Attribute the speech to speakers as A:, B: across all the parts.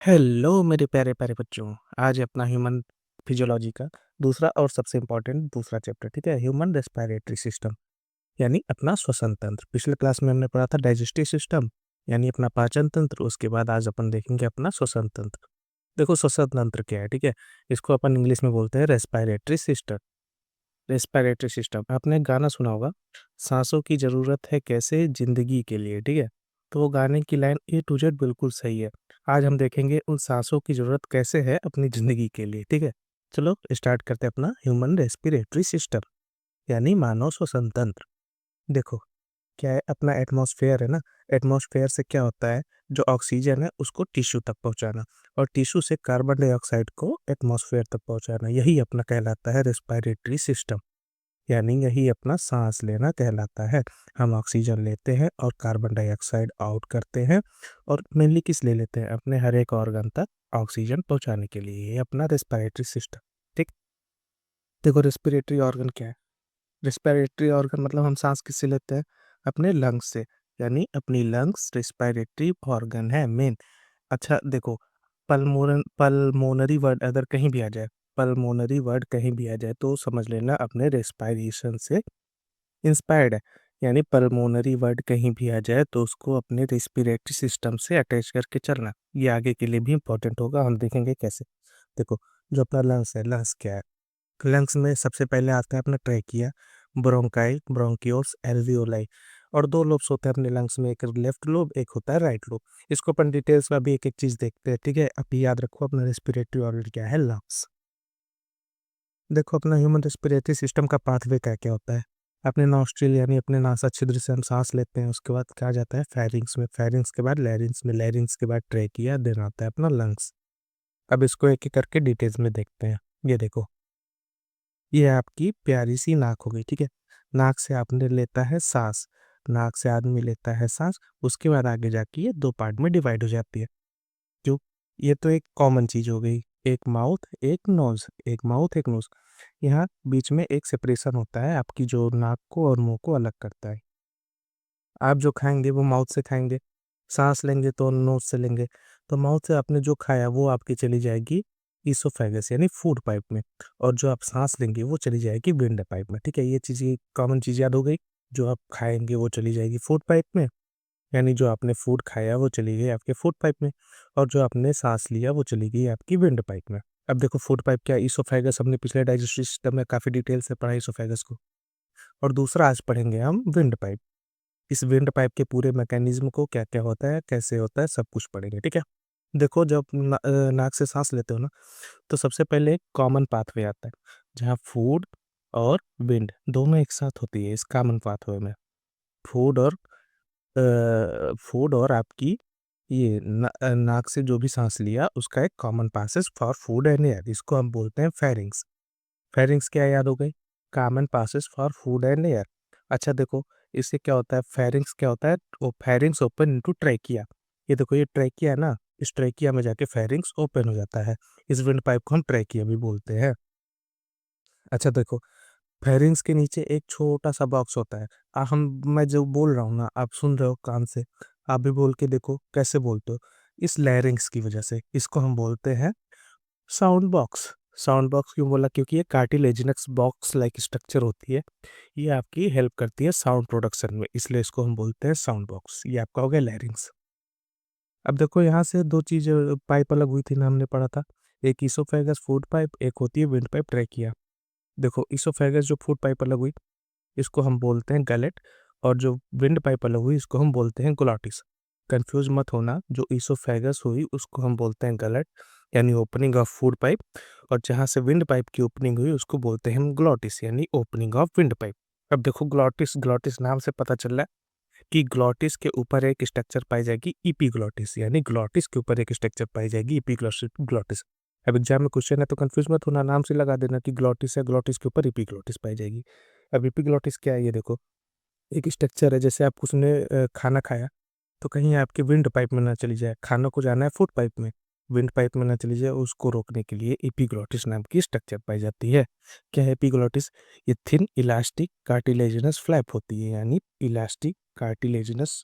A: Hello मेरे प्यारे प्यारे बच्चों। आज अपना ह्यूमन फिजियोलॉजी का दूसरा और सबसे इम्पोर्टेंट दूसरा चैप्टर, ठीक है, ह्यूमन रेस्पिरेटरी सिस्टम यानी अपना श्वसन तंत्र। पिछले क्लास में हमने पढ़ा था डाइजेस्टिव सिस्टम यानी अपना पाचन तंत्र। उसके बाद आज अपन देखेंगे अपना श्वसन तंत्र। देखो श्वसन तंत्र क्या है, ठीक है, इसको अपन इंग्लिश में बोलते हैं रेस्पिरेटरी सिस्टम। रेस्पिरेटरी सिस्टम आपने गाना सुना होगा, सांसों की जरूरत है कैसे जिंदगी के लिए, ठीक है। तो वो गाने की लाइन ए टू जेड बिल्कुल सही है। आज हम देखेंगे उन सांसों की जरूरत कैसे है अपनी जिंदगी के लिए, ठीक है। चलो स्टार्ट करते हैं अपना ह्यूमन रेस्पिरेटरी सिस्टम यानी मानव श्वसन तंत्र। देखो क्या है, अपना एटमॉस्फेयर है ना। एटमॉस्फेयर से क्या होता है, जो ऑक्सीजन है उसको टिश्यू तक पहुंचाना और टिश्यू से कार्बन डाइऑक्साइड को एटमॉस्फेयर तक पहुंचाना, यही अपना कहलाता है रेस्पिरेटरी सिस्टम। यानी यही अपना सांस लेना कहलाता है। हम ऑक्सीजन लेते हैं और कार्बन डाइऑक्साइड आउट करते हैं, और मेनली किस ले लेते हैं, अपने हर एक ऑर्गन तक ऑक्सीजन पहुंचाने के लिए। ये अपना रेस्पिरेटरी सिस्टम, ठीक। देखो रेस्पिरेटरी ऑर्गन क्या है। रेस्पिरेटरी ऑर्गन मतलब हम सांस किससे लेते हैं, अपने लंग्स से। यानी अपनी लंग्स रेस्पिरेटरी ऑर्गन है मेन। अच्छा देखो, पल्मोनरी वर्ड अगर कहीं भी आ जाए, पल्मोनरी वर्ड कहीं भी आ जाए तो समझ लेना अपने रेस्पिरेशन से इंस्पायर्ड है। यानी पल्मोनरी वर्ड कहीं भी आ जाए तो उसको अपने रेस्पिरेटरी सिस्टम से अटैच करके चलना। ये आगे के लिए भी इंपॉर्टेंट होगा, हम देखेंगे कैसे। देखो जो अपना लंग्स है, लंग्स क्या है। लंग्स में सबसे पहले आता है अपना ट्रैकिया, ब्रोंकाई, ब्रोंकियोल्स, एल्वियोलाई। और दो लोब्स होते हैं अपने लंग्स में, एक लेफ्ट लोब एक होता है राइट लोब। इसको अपन डिटेल्स में अभी एक एक चीज देखते हैं, ठीक है। अभी याद रखो अपना रेस्पिरेटरी ऑर्गन क्या है, लंग्स। देखो अपना ह्यूमन रेस्पिरेटरी सिस्टम का पाथवे क्या क्या होता है। अपने नॉस्ट्रिल यानी अपने नासा छिद्र से हम सांस लेते हैं, उसके बाद क्या जाता है फेरिंग्स में, फेरिंग्स के बाद लैरिंग्स में, लैरिंग्स के बाद ट्रेकिया, देन आता है अपना लंग्स। अब इसको एक एक करके डिटेल्स में देखते हैं। ये देखो, ये आपकी प्यारी सी नाक हो गई, ठीक है। नाक से आपने लेता है सांस, नाक से आदमी लेता है सांस, उसके बाद आगे जाके ये दो पार्ट में डिवाइड हो जाती है। क्यों, ये तो एक कॉमन चीज हो गई, एक माउथ एक नोज, एक माउथ एक नोज। यहाँ बीच में एक सेपरेशन होता है आपकी, जो नाक को और मुंह को अलग करता है। आप जो खाएंगे वो माउथ से खाएंगे, सांस लेंगे तो नोज से लेंगे। तो माउथ से आपने जो खाया वो आपकी चली जाएगी ईसोफेगस यानी फूड पाइप में, और जो आप सांस लेंगे वो चली जाएगी विंड पाइप में, ठीक है। ये चीज़, ये कॉमन चीज़ याद हो गई। जो आप खाएंगे वो चली जाएगी फूड पाइप में, यानी जो आपने फूड खाया वो चली गई आपके फूड पाइप में, और जो आपने सांस लिया वो चली गई आपकी विंड पाइप में। अब देखो फूड पाइप क्या, ईसोफेगस हमने पिछले डाइजेस्टिव सिस्टम में काफ़ी डिटेल से पढ़ा ईसोफेगस को। और दूसरा आज पढ़ेंगे हम विंड पाइप। इस विंड पाइप के पूरे मैकेनिज्म को, क्या क्या होता है कैसे होता है सब कुछ पढ़ेंगे, ठीक है। देखो जब नाक से सांस लेते हो ना, तो सबसे पहले एक कॉमन पाथवे आता है, जहाँ फूड और विंड दोनों एक साथ होती है। इस कॉमन पाथवे में फूड और फूड और आपकी ये नाक से जो भी सांस लिया उसका एक common passes for food and air, इसको हम बोलते हैं फेरिंग्स। फेरिंग्स क्या याद हो गई, common passes for food and air. अच्छा देखो, इससे क्या होता है, फेरिंग्स क्या होता है, वो फेरिंग्स ओपन इनटू ट्रैकिया। ये देखो ये ट्रैकिया है ना, इस ट्रैकिया में जाके फेरिंग्स ओपन हो जाता है। इस विंड पाइप को हम ट्रैकिया भी बोलते हैं। अच्छा देखो, फेरिंग्स के नीचे एक छोटा सा बॉक्स होता है। मैं जो बोल रहा हूँ ना, आप सुन रहे हो कान से, आप भी बोल के देखो कैसे बोलते हो। इस लैरिंग्स की वजह से इसको हम बोलते हैं साउंड बॉक्स। साउंड बॉक्स क्यों बोला, क्योंकि ये कार्टिलेजिनस बॉक्स लाइक स्ट्रक्चर होती है। ये आपकी हेल्प करती है साउंड प्रोडक्शन में, इसलिए इसको हम बोलते हैं साउंड बॉक्स। ये आपका हो गया लैरिंग्स। अब देखो यहाँ से दो चीज पाइप अलग हुई थी ना, हमने पढ़ा था। एक इसोफेगस फूड पाइप, एक होती है विंड पाइप ट्रैकिया। देखो इसोफेगस जो फूड पाइप अलग हुई इसको हम बोलते हैं गलेट, और जो विंड पाइप अलग हुई इसको हम बोलते हैं ग्लॉटिस। कंफ्यूज मत होना, जो इसोफेगस हुई उसको हम बोलते हैं गलेट यानी ओपनिंग ऑफ फूड पाइप, और जहाँ से विंड पाइप की ओपनिंग हुई उसको बोलते हैं हम ग्लॉटिस यानी ओपनिंग ऑफ विंड पाइप। अब देखो ग्लॉटिस, ग्लॉटिस नाम से पता चल रहा है कि ग्लॉटिस के ऊपर एक स्ट्रक्चर पाई जाएगी इपीग्लॉटिस, यानी ग्लॉटिस के ऊपर एक स्ट्रक्चर पाई जाएगी इपीग्लॉटिस। अब एग्जाम में क्वेश्चन है तो कंफ्यूज मत होना, नाम से लगा देना कि ग्लॉटिस है, ग्लॉटिस के ऊपर इपीग्लॉटिस पाई जाएगी। अब इपीग्लॉटिस क्या है, ये देखो एक स्ट्रक्चर है, जैसे आप कुछ ने खाना खाया तो कहीं आपके विंड पाइप में ना चली जाए, खाना को जाना है फूड पाइप में, विंड पाइप में ना चली जाए, उसको रोकने के लिए एपिग्लॉटिस नाम की स्ट्रक्चर पाई जाती है। क्या है एपिग्लॉटिस, ये थिन इलास्टिक कार्टिलेजिनस फ्लैप होती है, यानी इलास्टिक कार्टिलेजिनस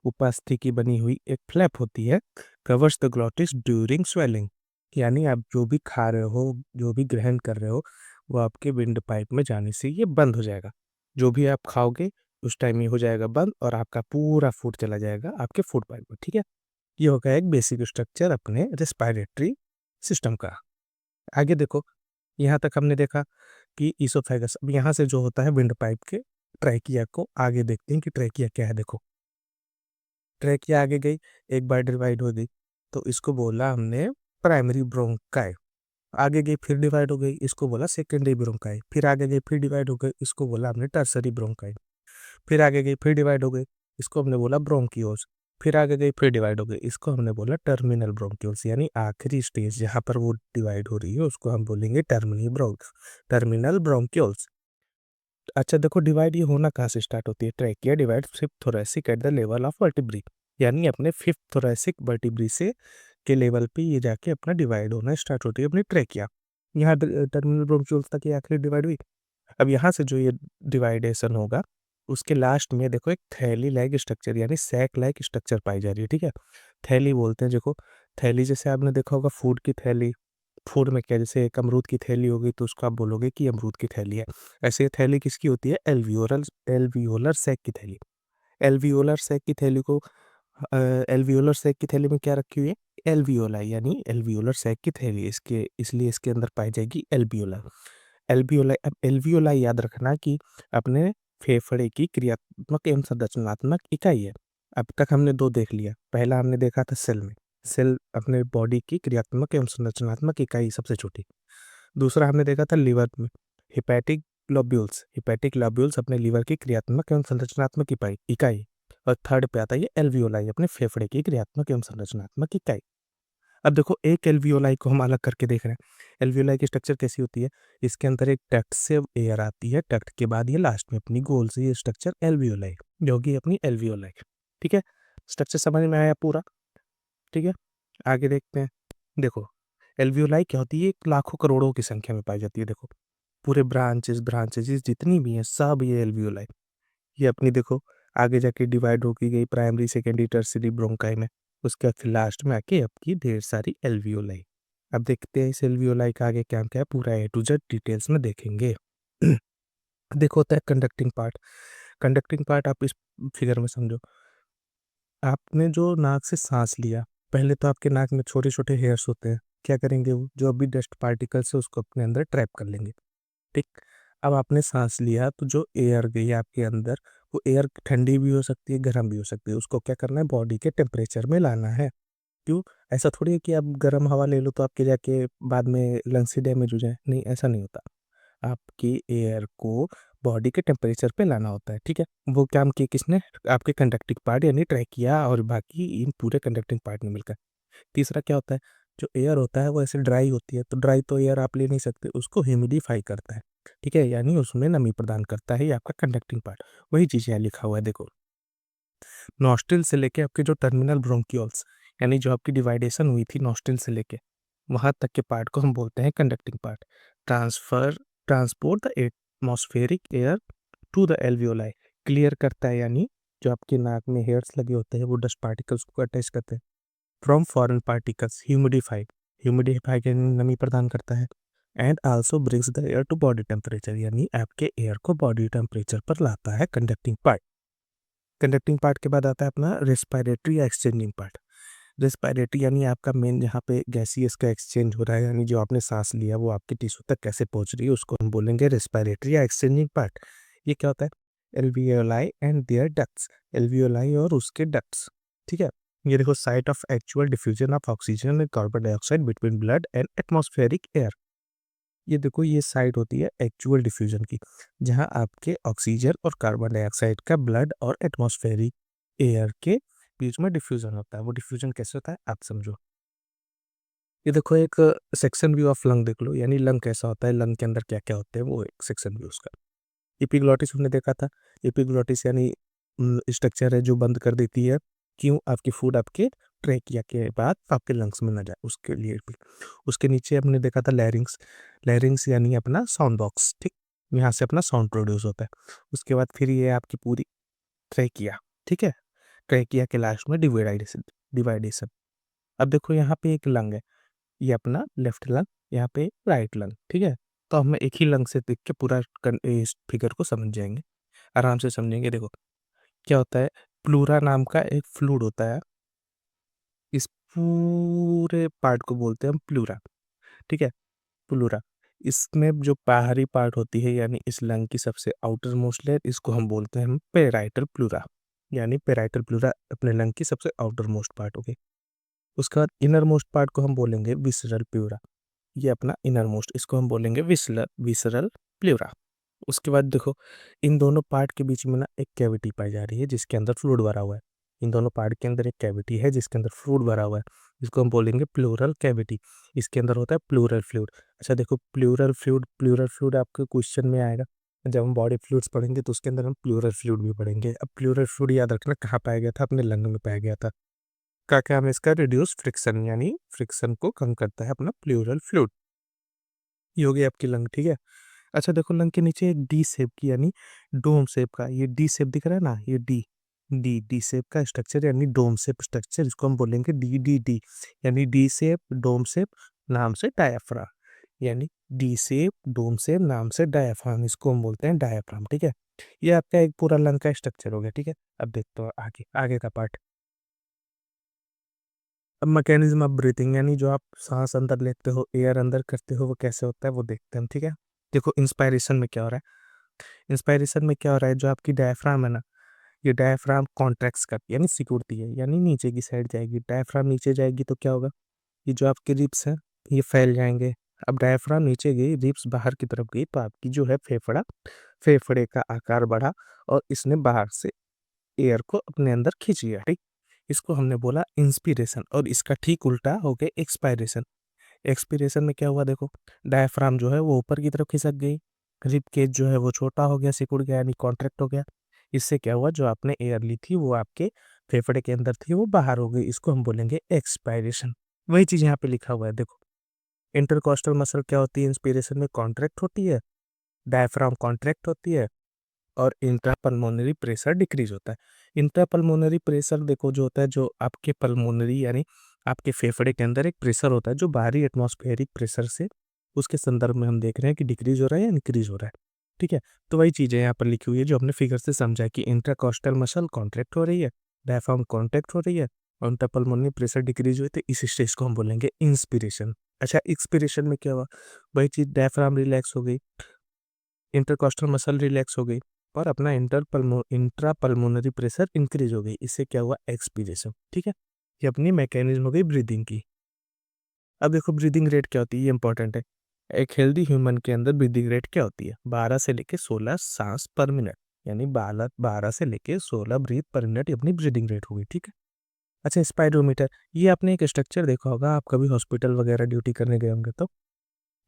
A: उपास्थि की बनी हुई एक फ्लैप होती है, covers the glottis during swelling. यानी आप जो भी खा रहे हो, जो भी ग्रहण कर रहे हो, वो आपके विंड पाइप में जाने से ये बंद हो जाएगा। जो भी आप खाओगे उस टाइम ये हो जाएगा बंद और आपका पूरा फूड चला जाएगा आपके फूड पाइप में। ठीक है, ये होगा एक बेसिक स्ट्रक्चर अपने रेस्पिरेटरी सिस्टम का। आगे देखो, यहाँ तक हमने देखा कि ईसोफेगस। अब यहाँ से जो होता है विंड पाइप के ट्रैकिया को आगे देखते हैं कि ट्रैकिया क्या है। देखो, ट्रैकिया आगे गई, एक बार डिवाइड हो गई, तो इसको बोला हमने प्राइमरी ब्रोंकाई। आगे गई फिर डिवाइड हो गई, इसको बोला सेकेंडरी ब्रोंकाई। फिर आगे गई फिर डिवाइड हो गई, इसको बोला हमने टर्सरी ब्रोंकाई। फिर आगे गई फिर डिवाइड हो गई, इसको हमने बोला ब्रोंकियोल्स। फिर आगे गई फिर डिवाइड हो गई, इसको हमने बोला टर्मिनल ब्रोंक्यूल्स। यानी आखिरी स्टेज जहाँ पर वो डिवाइड हो रही है उसको हम बोलेंगे टर्मिनल ब्रोंक्यूल्स। अच्छा देखो, डिवाइड ये होना कहाँ से स्टार्ट होती है? Trachea divide fifth thoracic at the level of vertebrae. यानी अपने फिफ्थ थोरैसिक वर्टिब्री से के लेवल पे ये जाके अपना डिवाइड होना स्टार्ट होती है अपनी ट्रैकिया। यहाँ टर्मिनल ब्रोंक्यूल्स तक ये आखिरी डिवाइड हुई। अब यहाँ से जो ये डिवाइडेशन होगा उसके लास्ट में देखो एक थैली लाइक स्ट्रक्चर यानी सैक लाइक स्ट्रक्चर पाई जा रही है। ठीक है, थैली बोलते हैं। देखो, थैली जैसे आपने देखा होगा फूड की थैली, फूड में क्या, जैसे एक अमरूद की थैली होगी तो उसको आप बोलोगे कि अमरूद की थैली है। ऐसे ये थैली किसकी होती है? एल्वियोलर सैक की थैली। एल्वियोलर सैक की थैली को एल्वियोलर सैक की थैली में क्या रखी हुई है? एल्वियोलाई, यानी एल्वियोलर सैक की थैली, इसके इसलिए इसके अंदर पाई जाएगी एल्वियोला। एल्वियोलाई। अब एल्वियोलाई याद रखना कि अपने फेफड़े की क्रियात्मक एवं संरचनात्मक इकाई है। अब तक हमने दो देख लिया। पहला हमने देखा था सेल में, सेल अपने बॉडी की क्रियात्मक एवं संरचनात्मक इकाई सबसे छोटी। दूसरा हमने देखा था लिवर में, हिपैटिक लोब्यूल्स। हिपैटिक लोब्यूल्स अपने लिवर की क्रियात्मक एवं संरचनात्मक इकाई। और थर्ड पे आता है ये एल्वियोलाई, अपने फेफड़े की क्रियात्मक एवं संरचनात्मक इकाई। अब देखो, एक एल्वियोलाई को हम अलग करके देख रहे हैं। एल्वियोलाई की स्ट्रक्चर कैसी होती है? इसके अंदर एक डक्ट से एयर आती है, डक्ट के बाद ये लास्ट में अपनी गोल से ये स्ट्रक्चर एल्वियोलाई, जो कि अपनी एल्वियोलाई। ठीक है, स्ट्रक्चर समझ में आया पूरा? ठीक है, आगे देखते हैं। देखो, एल्वियोलाई क्या होती है? एक लाखों करोड़ों की संख्या में पाई जाती है। देखो, पूरे ब्रांचेस ब्रांचेस जितनी भी हैं सब ये एल्वियोलाई। ये अपनी देखो आगे जाके डिवाइड होकी गई प्राइमरी सेकेंडरी टर्सरी ब्रोंकाई में। उसके बाद फिर लास्ट में आके आपकी ढेर सारी एल्वियोलाई। अब देखते हैं इस एल्वियोलाई का आगे क्या क्या है, पूरा ए टू जेड डिटेल्स में देखेंगे। देखो, होता है कंडक्टिंग पार्ट। कंडक्टिंग पार्ट आप इस फिगर में समझो। आपने जो नाक से सांस लिया, पहले तो आपके नाक में छोटे छोटे हेयर्स होते हैं। क्या करेंगे? वो जो अभी डस्ट पार्टिकल्स है उसको अपने अंदर ट्रैप कर लेंगे। ठीक, अब आपने सांस लिया तो जो एयर गई आपके अंदर, वो एयर ठंडी भी हो सकती है, गर्म भी हो सकती है। उसको क्या करना है? बॉडी के टेम्परेचर में लाना है। क्यों? ऐसा थोड़ी है कि आप गर्म हवा ले लो तो आपके जाके बाद में लंग्स ही डैमेज हो जाए। नहीं, ऐसा नहीं होता। आपकी एयर को बॉडी के टेम्परेचर पे लाना होता है। ठीक है, वो काम किया किसने? आपके कंडक्टिंग पार्ट यानी ट्रैकिया और बाकी इन पूरे कंडक्टिंग पार्ट ने मिलकर। तीसरा क्या होता है? जो एयर होता है वो ऐसे ड्राई होती है, तो ड्राई तो एयर आप ले नहीं सकते, उसको ह्यूमिडिफाई करता है। ठीक है, यानी उसमें नमी प्रदान करता है ये आपका कंडक्टिंग पार्ट। वही चीज़ यहाँ लिखा हुआ है। देखो, नॉस्ट्रिल से लेके आपके जो टर्मिनल ब्रोंक्यूल्स, यानी जो आपकी डिवाइडेशन हुई थी नॉस्ट्रिल से लेके वहां तक के पार्ट को हम बोलते हैं conducting part. Transport the atmospheric air to the alveoli. Clear करता है, यानी जो आपके नाक में हेयर्स लगे होते हैं वो डस्ट पार्टिकल्स को अटैच करते हैं। From foreign particles, humidify, humidify के नमी प्रदान करता है। And also brings the air to body temperature, यानी आपके एयर को बॉडी टेम्परेचर पर लाता है कंडक्टिंग पार्ट। कंडक्टिंग पार्ट के बाद आता है अपना रेस्पिरेटरी या एक्सचेंजिंग पार्ट। रेस्पिरेटरी यानी आपका मेन जहाँ पे गैसियस का एक्सचेंज हो रहा है, यानी जो आपने सांस लिया वो आपके टिश्यू तक कैसे पहुंच रही है, उसको हम बोलेंगे रेस्पिरेटरी या एक्सचेंजिंग पार्ट। ये क्या होता है? Alveoli and their ducts, alveoli और उसके डक्ट्स। ठीक है, ये देखो, site of actual diffusion of oxygen and carbon dioxide between blood and atmospheric air. ये देखो, ये साइट होती है एक्चुअल डिफ्यूजन की, जहाँ आपके ऑक्सीजन और कार्बन डाइऑक्साइड का ब्लड और एटमॉस्फेरिक एयर के बीच में डिफ्यूजन होता है। वो डिफ्यूजन कैसे होता है आप समझो। ये देखो, एक सेक्शन व्यू ऑफ लंग देख लो, यानी लंग कैसा होता है, लंग के अंदर क्या क्या होते हैं, वो एक सेक्शन व्यू उसका। एपिग्लॉटिस हमने देखा था। एपिग्लॉटिस यानी स्ट्रक्चर है जो बंद कर देती है, क्यों? आपकी फूड आपके ट्रेकिया के बाद आपके लंग्स में ना जाए उसके लिए भी। उसके नीचे हमने देखा था लैरिंग्स। लैरिंग्स यानी अपना साउंड बॉक्स। ठीक, यहाँ से अपना साउंड प्रोड्यूस होता है। उसके बाद फिर ये आपकी पूरी ट्रेकिया। ठीक है, ट्रैकिया के लास्ट में डिवाइडेशन डिवाइडेशन। अब देखो यहाँ पे एक लंग है, ये अपना लेफ्ट लंग, यहाँ पे राइट लंग, ठीक है। तो हम एक ही लंग से देख के पूरा इस फिगर को समझ जाएंगे, आराम से समझेंगे। देखो क्या होता है, प्लूरा नाम का एक फ्लूइड होता है, इस पूरे पार्ट को बोलते हैं हम प्लूरा, ठीक है। प्लूरा, इसमें जो बाहरी पार्ट होती है यानी इस लंग की सबसे आउटर मोस्ट लेयर, इसको हम बोलते हैं हम पेराइटल प्लूरा, यानी पेराइटल प्लूरा अपने लंग की सबसे आउटर मोस्ट पार्ट हो गई। उसके बाद इनर मोस्ट पार्ट को हम बोलेंगे विसरल प्लूरा, ये अपना इनर मोस्ट, इसको हम बोलेंगे विसरल विसरल प्लूरा। उसके बाद देखो इन दोनों पार्ट के बीच में ना एक कैविटी पाई जा रही है जिसके अंदर फ्लूइड भरा हुआ है। इन दोनों पार्ट के अंदर एक कैविटी है जिसके अंदर फ्लूइड भरा हुआ है, जिसको हम बोलेंगे प्लूरल कैविटी। इसके अंदर होता है प्लूरल फ्लूइड। अच्छा देखो प्लूरल फ्लूइड आपके क्वेश्चन में आएगा, जब हम बॉडी फ्लूइड्स पढ़ेंगे तो उसके अंदर हम प्लूरल फ्लूइड भी पढ़ेंगे। अब प्लूरल फ्लूइड याद रखना कहाँ पाया गया था, अपने लंग में पाया गया था। क्या क्या हम इसका रिड्यूस फ्रिक्शन, यानी फ्रिक्शन को कम करता है अपना प्लूरल फ्लूइड। ये हो गई आपकी लंग, ठीक है। अच्छा देखो लंग के नीचे एक डी शेप की यानी डोम शेप का, ये डी शेप दिख रहा है ना, ये डी डी डी शेप का स्ट्रक्चर यानी डोम शेप स्ट्रक्चर, इसको हम बोलेंगे डी डी डी, यानी डी शेप डोम शेप नाम से डायाफ्राम, यानी डी शेप डोम शेप नाम से डायाफ्राम, इसको हम बोलते हैं डायाफ्राम, ठीक है। ये आपका एक पूरा लंग का स्ट्रक्चर हो गया, ठीक है। अब देखते हो आगे आगे का पार्ट। अब मैकेनिज्म ऑफ ब्रीथिंग, यानी जो आप सांस अंदर लेते हो, एयर अंदर करते हो, वो कैसे होता है वो देखते हैं हम, ठीक है। देखो इंस्पायरेशन में क्या हो रहा है, इंस्पायरेशन में क्या हो रहा है, जो आपकी डायफ्राम है ना, ये डायफ्राम कॉन्ट्रैक्ट्स करती है यानी सिकुड़ती है, यानी नीचे की साइड जाएगी। डायफ्राम नीचे जाएगी तो क्या होगा, ये जो आपके रिब्स हैं ये फैल जाएंगे। अब डायफ्राम नीचे गई, रिब्स बाहर की तरफ गई, तो आपकी जो है फेफड़ा, फेफड़े का आकार बढ़ा और इसने बाहर से एयर को अपने अंदर खींच लिया, ठीक। इसको हमने बोला इंस्पिरेशन, और इसका ठीक उल्टा हो गया एक्सपायरेशन। एक्सपीरेशन में क्या हुआ, देखो डायफ्राम जो है वो ऊपर की तरफ खिसक गई, रिब केज जो है वो छोटा हो गया, सिकुड़ गया यानी कॉन्ट्रैक्ट हो गया। इससे क्या हुआ, जो आपने एयर ली थी वो आपके फेफड़े के अंदर थी वो बाहर हो गई, इसको हम बोलेंगे एक्सपायरेशन। वही चीज यहाँ पे लिखा हुआ है, देखो इंटरकॉस्टल मसल क्या होती है, इंस्पिरेशन में कॉन्ट्रैक्ट होती है, डायफ्राम कॉन्ट्रैक्ट होती है, और इंट्रापल्मोनरी प्रेशर डिक्रीज होता है। इंट्रापल्मोनरी प्रेशर देखो जो होता है, जो आपके पल्मोनरी यानी आपके फेफड़े के अंदर एक प्रेशर होता है जो बाहरी एटमॉस्फेरिक प्रेशर से, उसके संदर्भ में हम देख रहे हैं कि डिक्रीज हो रहा है या इंक्रीज हो रहा है, ठीक है। तो वही चीज़ें यहाँ पर लिखी हुई है जो हमने फिगर से समझा कि इंट्राकॉस्टल मसल कॉन्ट्रैक्ट हो रही है, डायफ्राम कॉन्ट्रैक्ट हो रही है, और इंट्रापल्मोनरी प्रेशर डिक्रीज हुई, तो इस स्टेज को हम बोलेंगे इंस्पिरेशन। अच्छा एक्सपिरेशन में क्या हुआ, वही चीज़ डायफ्राम रिलैक्स हो गई, इंटरकॉस्टल मसल रिलैक्स हो गई, और अपना इंट्रा पल्मोनरी प्रेशर इंक्रीज हो गई, इससे क्या हुआ एक्सपीरेशन, ठीक है। ये अपनी मैकेनिज्म हो गई ब्रीदिंग की। अब देखो ब्रीदिंग रेट क्या होती है, ये इंपॉर्टेंट है। एक हेल्दी ह्यूमन के अंदर ब्रीदिंग रेट क्या होती है, 12 से लेके 16 सांस पर मिनट, यानी 12 से लेके 16 ब्रीथ पर मिनट, ये अपनी ब्रीदिंग रेट होगी, ठीक है। अच्छा स्पाइरोमीटर, ये आपने एक स्ट्रक्चर देखा होगा, आप कभी हॉस्पिटल वगैरह ड्यूटी करने गए होंगे तो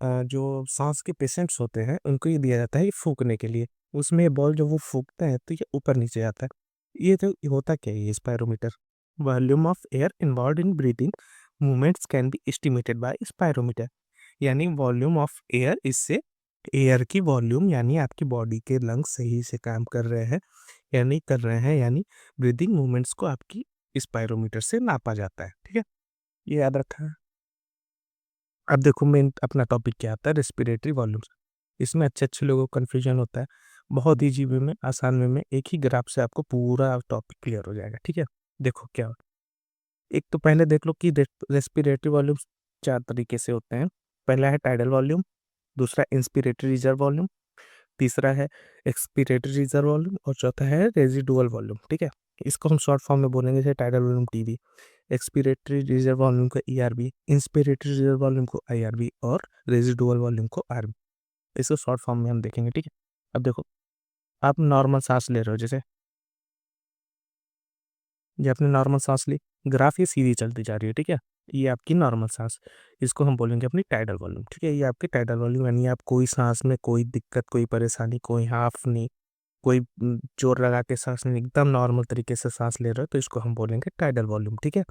A: जो सांस के पेशेंट्स होते हैं उनको ये दिया जाता है ये फूकने के लिए, उसमें ये बॉल जब वो फूकते हैं तो ये ऊपर नीचे आता है। ये तो ये होता क्या है, ये spirometer, volume of air involve in breathing movements can be estimated by spirometer, यानी वॉल्यूम ऑफ एयर, इससे एयर की वॉल्यूम यानी आपकी बॉडी के लंग्स सही से काम कर रहे हैं यानी ब्रीदिंग मूवमेंट्स को आपकी स्पायरोमीटर से नापा जाता है, ठीक है। ये याद रखा है। अब देखो मेन अपना टॉपिक क्या आता है, रेस्पिरेटरी वॉल्यूम्स। इसमें अच्छे अच्छे लोगों को कन्फ्यूजन होता है, बहुत ईजी वे में, आसान वे में, एक ही ग्राफ से आपको पूरा टॉपिक क्लियर हो जाएगा, ठीक है। देखो क्या हो, एक तो पहले देख लो कि रेस्पिरेटरी वॉल्यूम्स चार तरीके से होते हैं। पहला है टाइडल वॉल्यूम, दूसरा इंस्पिरेटरी रिजर्व वॉल्यूम, तीसरा है एक्सपिरेटरी रिजर्व वॉल्यूम, और चौथा है रेजिडुअल वॉल्यूम, ठीक है। इसको हम शॉर्ट फॉर्म में बोलेंगे जैसे tidal volume TV, expiratory reserve volume को ईआरबी, इंस्पिरेटरी रिजर्व वॉल्यूम को आईआरबी, और रेजिडुअल वॉल्यूम को आरबी। इसको शॉर्ट फॉर्म में हम देखेंगे, ठीक है। अब देखो आप नॉर्मल सांस ले रहे हो, जैसे ये आपने नॉर्मल सांस ली, ग्राफ ये सीधी चलती जा रही है, ठीक है। ये आपकी नॉर्मल सांस, इसको हम बोलेंगे अपनी टाइडल वॉल्यूम, ठीक है। ये आपकी टाइडल वॉल्यूम, यानी आप कोई सांस में कोई दिक्कत, कोई परेशानी, कोई हाफ नहीं, कोई जोर लगा के सांस नहीं, एकदम नॉर्मल तरीके से सांस ले रहे हो, तो इसको हम बोलेंगे टाइडल वॉल्यूम, ठीक है।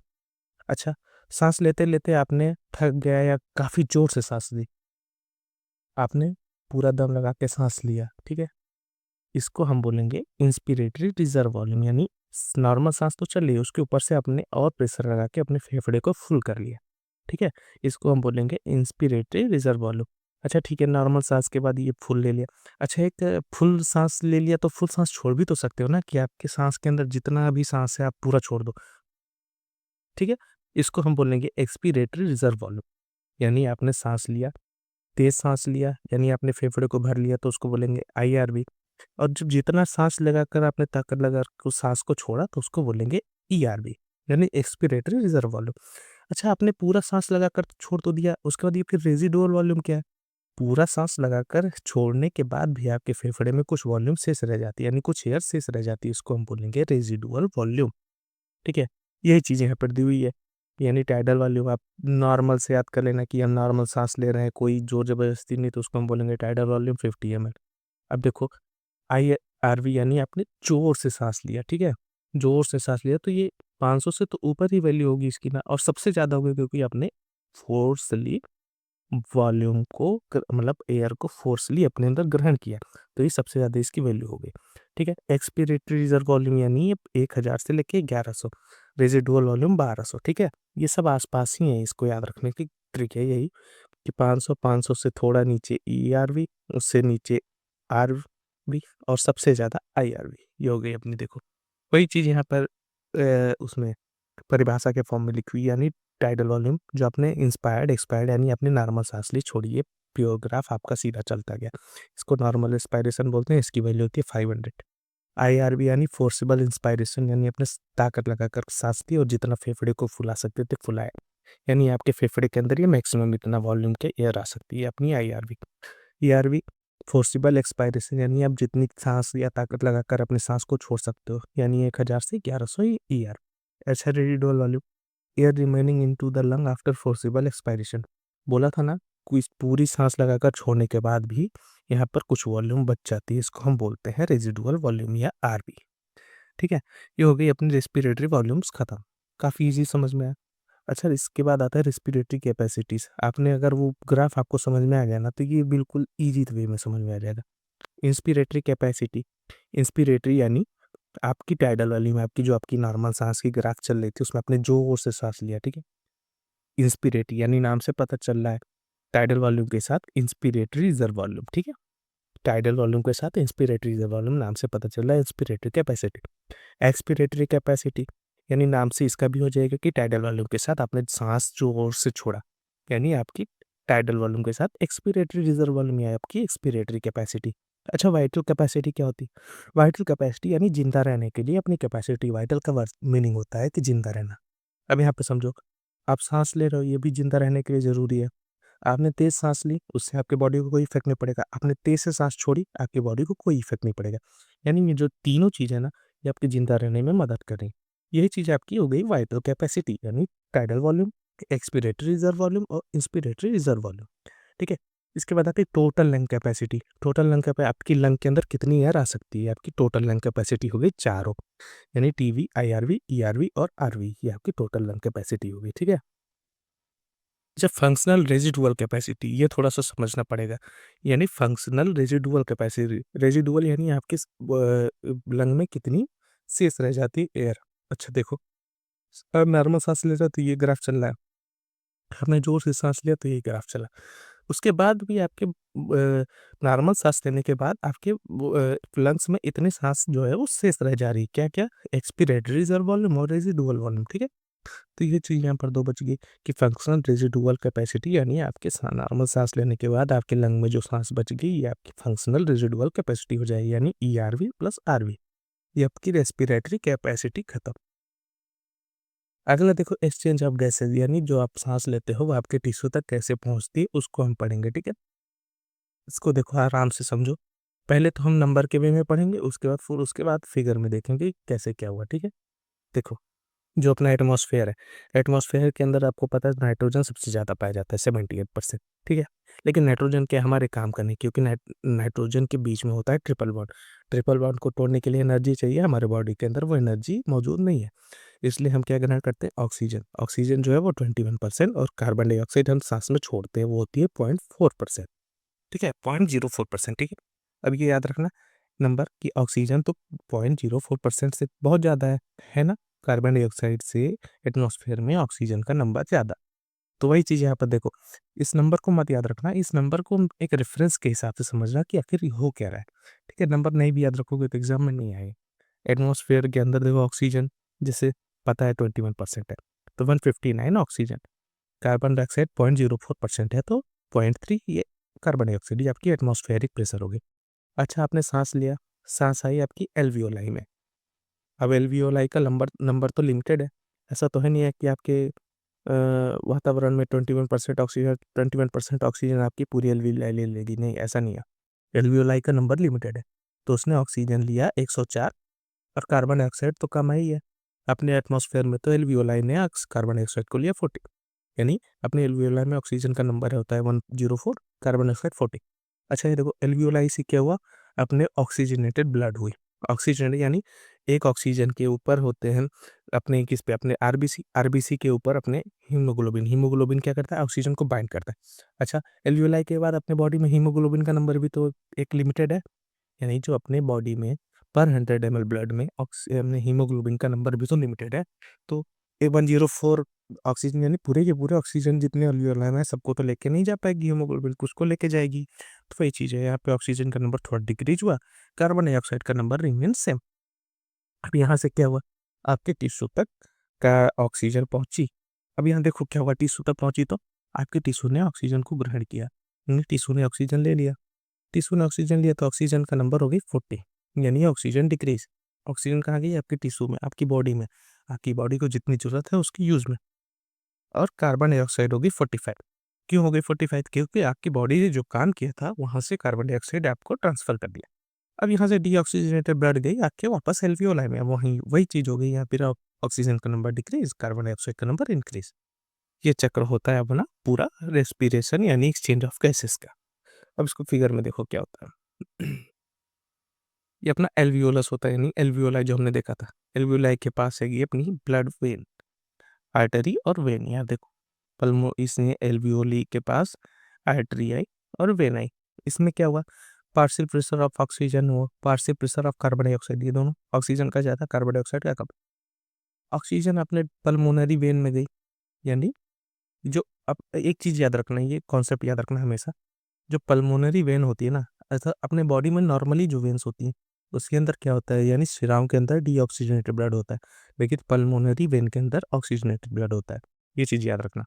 A: अच्छा सांस लेते लेते आपने थक गया या काफी जोर से सांस ली, आपने पूरा दम लगा के सांस लिया, ठीक है, इसको हम बोलेंगे इंस्पिरेटरी रिजर्व वॉल्यूम, यानी नॉर्मल सांस तो चल रही है, उसके ऊपर से आपने और प्रेशर लगा के अपने फेफड़े को फुल कर लिया, ठीक है? इसको हम बोलेंगे इंस्पिरेटरी रिजर्व वॉल्यूम। अच्छा ठीक है, नॉर्मल सांस के बाद ये फुल ले लिया। अच्छा, एक फुल सांस ले लिया तो फुल सांस छोड़ भी तो सकते हो ना, कि आपके सांस के अंदर जितना भी सांस है आप पूरा छोड़ दो, ठीक है? इसको हम बोलेंगे एक्सपीरेटरी रिजर्व वॉल्यूम। यानी आपने सांस लिया, तेज सांस लिया, यानी आपने फेफड़े को भर लिया, तो उसको बोलेंगे आईआरवी। और जब जितना सांस लगाकर आपने ताकत लगा कर उस सांस को छोड़ा, तो उसको बोलेंगे ईआरवी, यानी एक्सपीरेटरी रिजर्व वॉल्यूम। अच्छा, आपने पूरा सांस लगाकर छोड़ तो दिया, उसके बाद ये फिर रेजिडुअल वॉल्यूम क्या है? पूरा सांस लगाकर छोड़ने के बाद भी आपके फेफड़े में कुछ वॉल्यूम शेष रह जाती है, यानी कुछ एयर शेष रह जाती है, उसको हम बोलेंगे रेजिडुअल वॉल्यूम, ठीक है? यही चीज़ यहाँ पर दी हुई है, यानी टाइडल वॉल्यूम आप नॉर्मल से याद कर लेना कि हम नॉर्मल सांस ले रहे हैं, कोई जोर जबरदस्ती नहीं, तो उसको हम बोलेंगे टाइडल वॉल्यूम 50 ml। अब देखो, आईआरवी यानी आपने ज़ोर से साँस लिया, ठीक है? ज़ोर से साँस लिया तो ये 500 से तो ऊपर ही वैल्यू होगी इसकी ना, और सबसे ज़्यादा होगी क्योंकि आपने फ़ोर्सली वॉल्यूम को मतलब एयर को फ़ोर्सली अपने अंदर ग्रहण किया, तो ये सबसे ज़्यादा इसकी वैल्यू हो गई, ठीक है? एक्सपीरेटरी रिजर्व वॉल्यूम यानी 1000 से लेके 1100, रेज़िडुअल वॉल्यूम 1200, ठीक है? ये सब आस-पास ही है, इसको याद रखने की ट्रिक है यही कि 500, 500 से थोड़ा नीचे ईआरवी, उससे नीचे आरवी और सबसे ज़्यादा आईआरवी। ये हो गई अपनी, देखो वही चीज़ यहाँ पर उसमें परिभाषा के फॉर्म में लिखी हुई, यानी टाइडल वॉल्यूम जो आपने इंस्पायर्ड एक्सपायर्ड यानी आपने नॉर्मल सांस ली छोड़ी, ये प्योर ग्राफ आपका सीधा चलता गया। इसको नॉर्मल इंस्पायरेशन बोलते हैं, इसकी वैल्यू होती है 500। आईआरवी यानी फोर्सिबल इंस्पायरेशन, यानी आपने ताकत लगाकर सांस ली और जितना फेफड़े को फुला सकते थे फुलाया, यानी आपके फेफड़े के अंदर ये मैक्सिमम इतना वॉल्यूम के एयर आ सकती है, अपनी आईआरवी। ईआरवी फोर्सिबल एक्सपायरेशन, यानी आप जितनी सांस या ताकत लगाकर अपनी सांस को छोड़ सकते हो, यानी 1000 से 1100 ईआर। अच्छा, residual volume, air remaining into the lung after forcible expiration. बोला था ना, कोई पूरी सांस लगाकर छोड़ने के बाद भी यहाँ पर कुछ वॉल्यूम बच जाती है, इसको हम बोलते हैं रेजिडुअल वॉल्यूम या आरवी, ठीक है? ये हो गई अपनी रेस्पिरेटरी वॉल्यूम्स खत्म, काफ़ी ईज़ी समझ में आया। अच्छा, इसके बाद आता है रेस्पिरेटरी कैपेसिटीज़। आपने अगर वो ग्राफ आपको समझ में आ गया ना, तो ये बिल्कुल ईज़ी वे में समझ में आ जाएगा। इंस्पिरेटरी कैपेसिटी, इंस्पिरेटरी यानी आपकी टाइडल वॉल्यूम, आपकी जो आपकी नॉर्मल साँस की ग्राफ चल रही थी, उसमें आपने ज़ोर से साँस लिया, ठीक है? इंस्पिरेटरी यानी नाम से पता चल रहा है, टाइडल वॉल्यूम के साथ इंस्पिरेटरी रिजर्व वॉल्यूम, ठीक है? टाइडल वॉल्यूम के साथ इंस्पिरेटरी रिजर्व वॉल्यूम, नाम से पता चल रहा है इंस्पिरेटरी कैपेसिटी। एक्सपिरेटरी कैपेसिटी यानी नाम से इसका भी हो जाएगा कि टाइडल वॉल्यूम के साथ आपने सांस जोर से छोड़ा, यानी आपकी टाइडल वॉल्यूम के साथ एक्सपिरेटरी रिजर्व वॉल्यूम या आपकी एक्सपिरेटरी कैपेसिटी। अच्छा, वाइटल कैपेसिटी क्या होती है? वाइटल कैपेसिटी यानी जिंदा रहने के लिए अपनी कैपेसिटी, वाइटल का मीनिंग होता है कि जिंदा रहना। अब यहाँ पे समझो, आप सांस ले रहे हो, ये भी जिंदा रहने के लिए जरूरी है। आपने तेज सांस ली, उससे आपके बॉडी को कोई इफेक्ट नहीं पड़ेगा, आपने तेज से सांस छोड़ी, आपकी बॉडी को कोई इफेक्ट नहीं पड़ेगा, यानी ये जो तीनों चीज़ है ना, ये आपके जिंदा रहने में मदद कर रही है। यही चीज़ आपकी हो गई वाइटल कैपेसिटी, यानी tidal volume, expiratory reserve volume और इंस्पिरेटरी रिजर्व वॉल्यूम, ठीक है? इसके बाद आती है total lung capacity. Total lung capacity, आपकी लंग के अंदर कितनी एयर आ सकती है, आपकी टोटल लंग कैपेसिटी हो गई 4, यानी टीवी, आईआरवी, ईआरवी और आरवी, ये आपकी टोटल लंग कैपेसिटी हो गई, ठीक है? अच्छा, फंक्शनल रेजिडुअल कैपेसिटी, ये थोड़ा-सा समझना पड़ेगा। यानी फंक्शनल रेजिडुअल कैपेसिटी, रेजिडुअल यानी आपके लंग में कितनी शेष रह जाती है एयर। अच्छा देखो, अब नॉर्मल साँस ले रहे हो तो ये ग्राफ चल रहा है, आपने ज़ोर से साँस लिया तो ये ग्राफ चला। उसके बाद भी आपके नॉर्मल साँस लेने के बाद आपके लंग्स में इतनी साँस जो है वो शेष रह जा रही है। क्या-क्या? एक्सपिरेटरी रिजर्व वॉल्यूम और रेजिडुअल वॉल्यूम, ठीक है? तो ये चीज़ यहाँ पर 2 बच गई कि फंक्शनल रेजिडुअल कैपेसिटी, यानी आपके नॉर्मल सांस लेने के बाद आपके लंग में जो सांस बच गई, ये आपकी फंक्शनल रेजिडुअल कैपेसिटी हो जाएगी, यानी ईआरवी प्लस आरवी। ये आपकी रेस्पिरेटरी कैपेसिटी खत्म। अगला देखो, एक्सचेंज ऑफ गैसेज, यानी जो आप सांस लेते हो वो आपके टिश्यू तक कैसे पहुंचती है, उसको हम पढ़ेंगे, ठीक है? इसको देखो आराम से समझो। पहले तो हम नंबर के वे में पढ़ेंगे, उसके बाद फिगर में देखेंगे कैसे क्या हुआ, ठीक है? देखो, जो अपना एटमॉस्फेयर है, एटमॉस्फेयर के अंदर आपको पता है नाइट्रोजन सबसे ज़्यादा पाया जाता है, 78%, ठीक है? लेकिन नाइट्रोजन क्या हमारे काम का नहीं, क्योंकि नाइट्रोजन के बीच में होता है ट्रिपल बॉन्ड। ट्रिपल बॉन्ड को तोड़ने के लिए एनर्जी चाहिए, हमारे बॉडी के अंदर वो एनर्जी मौजूद नहीं है। इसलिए हम क्या ग्रहण करते हैं? ऑक्सीजन। ऑक्सीजन जो है वो 21% और कार्बन डाइऑक्साइड हम सांस में छोड़ते हैं, वो होती है 0.4%, ठीक है? 0.04%, ठीक है? अब ये याद रखना, नंबर कि ऑक्सीजन तो 0.04% से बहुत ज़्यादा है ना? कार्बन डाइऑक्साइड से एटमॉस्फेयर में ऑक्सीजन का नंबर ज़्यादा। तो वही चीज़ यहाँ पर देखो, इस नंबर को मत याद रखना, इस नंबर को एक रेफ़रेंस के हिसाब से समझना कि आखिर ये हो क्या रहा है, ठीक है? नंबर नहीं भी याद रखोगे तो एग्ज़ाम में नहीं आएगा। एटमॉस्फेयर के अंदर देखो ऑक्सीजन जैसे पता है 21% है, तो 159 ऑक्सीजन, कार्बन डाइऑक्साइड 0.04% है, तो 0.3 ये कार्बन डाइऑक्साइड, ये आपकी एटमॉस्फेरिक प्रेशर होगी। अच्छा, आपने साँस लिया, साँस आई आपकी एल्वियोलाई में। अब एल्वियोलाई का नंबर नंबर तो लिमिटेड है। ऐसा तो है नहीं है कि आपके वातावरण में 21% ऑक्सीजन आपकी पूरी एल्वियोलाई ले लेगी, नहीं ऐसा नहीं है। एल्वियोलाई का नंबर लिमिटेड है। तो उसने ऑक्सीजन लिया 104 और कार्बन डाइऑक्साइड तो कम है ही है। अपने एटमॉस्फेयर में तो एल्वियोलाई ने कार्बन डाइऑक्साइड को लिया 40, यानी अपने एल्वियोलाई में ऑक्सीजन का नंबर होता है 104, कार्बन डाइऑक्साइड 40। अच्छा, ये देखो एल्वियोलाई से क्या हुआ, अपने ऑक्सीजनेटेड ब्लड हुई। ऑक्सीजन यानी एक ऑक्सीजन के ऊपर होते हैं अपने किस पे, अपने आरबीसी, आरबीसी के ऊपर अपने हीमोग्लोबिन। हीमोग्लोबिन क्या करता है, ऑक्सीजन को बाइंड करता है। अच्छा, एल्वियोलाई के बाद अपने बॉडी में हीमोग्लोबिन का नंबर भी तो एक लिमिटेड है, यानी जो अपने बॉडी में पर 100 ml ब्लड में अपने हीमोग्लोबिन का नंबर भी तो लिमिटेड है। तो ए 104 ऑक्सीजन यानी पूरे के पूरे ऑक्सीजन जितने अल्वियोलाई में है सबको तो लेके नहीं जा पाएगी हीमोग्लोबिन, कुछ को लेके जाएगी। तो वही चीज़ है, यहाँ पे ऑक्सीजन का नंबर थोड़ा डिक्रीज हुआ, कार्बन डाइऑक्साइड का नंबर रिमेन सेम। अब यहाँ से क्या हुआ, आपके टिश्यू तक का ऑक्सीजन पहुंची। अब यहाँ देखो क्या हुआ, टिश्यू तक पहुंची तो आपके टिश्यू ने ऑक्सीजन को ग्रहण किया, टिश्यू ने ऑक्सीजन ले लिया। टिश्यू ने ऑक्सीजन लिया तो ऑक्सीजन का नंबर हो गई 40, यानी ऑक्सीजन डिक्रीज। ऑक्सीजन कहाँ गई, आपके टिश्यू में, आपकी बॉडी में, आपकी बॉडी को जितनी जरूरत है उसकी यूज में। और कार्बन डाइऑक्साइड हो गई 45। क्यों हो गई 45, क्योंकि आपकी बॉडी ने जो काम किया था वहां से कार्बन डाइऑक्साइड आपको ट्रांसफर कर दिया। अब यहाँ से डीऑक्सीजनेटेड ब्लड गई आके वापस एल्वियोलाई में, वही वही चीज हो गई यहाँ फिर ऑक्सीजन का नंबर डिक्रीज, कार्बन डाइऑक्साइड का नंबर इंक्रीज। ये चक्र होता है अपना पूरा रेस्पिरेशन यानी एक्सचेंज ऑफ गैसेस का। अब इसको फिगर में देखो क्या होता है। ये अपना एल्वियोलस होता है, यानी एल्वियोलाई जो हमने देखा था, एल्वियोलाई के पास है ये अपनी ब्लड वेन, आर्टरी और वेन। यहाँ देखो पल्मो, इसमें एल्वियोली के पास आर्टरी आई और वेन आई। इसमें क्या हुआ, पार्शियल प्रेशर ऑफ ऑक्सीजन हुआ, partial pressure of carbon dioxide, ये दोनों ऑक्सीजन का ज़्यादा, कार्बन डाइऑक्साइड का कम। ऑक्सीजन अपने पल्मोनरी वेन में गई, यानी जो, अब एक चीज़ याद रखना, ये कॉन्सेप्ट याद रखना हमेशा, जो पल्मोनरी वेन होती है ना, ऐसा अपने बॉडी में नॉर्मली जो वेन्स होती हैं उसके अंदर क्या होता है, यानी शिराओं के अंदर डीऑक्सीजनेटेड ब्लड होता है, लेकिन पल्मोनरी वेन के अंदर ऑक्सीजनेटेड ब्लड होता है। ये चीज़ याद रखना।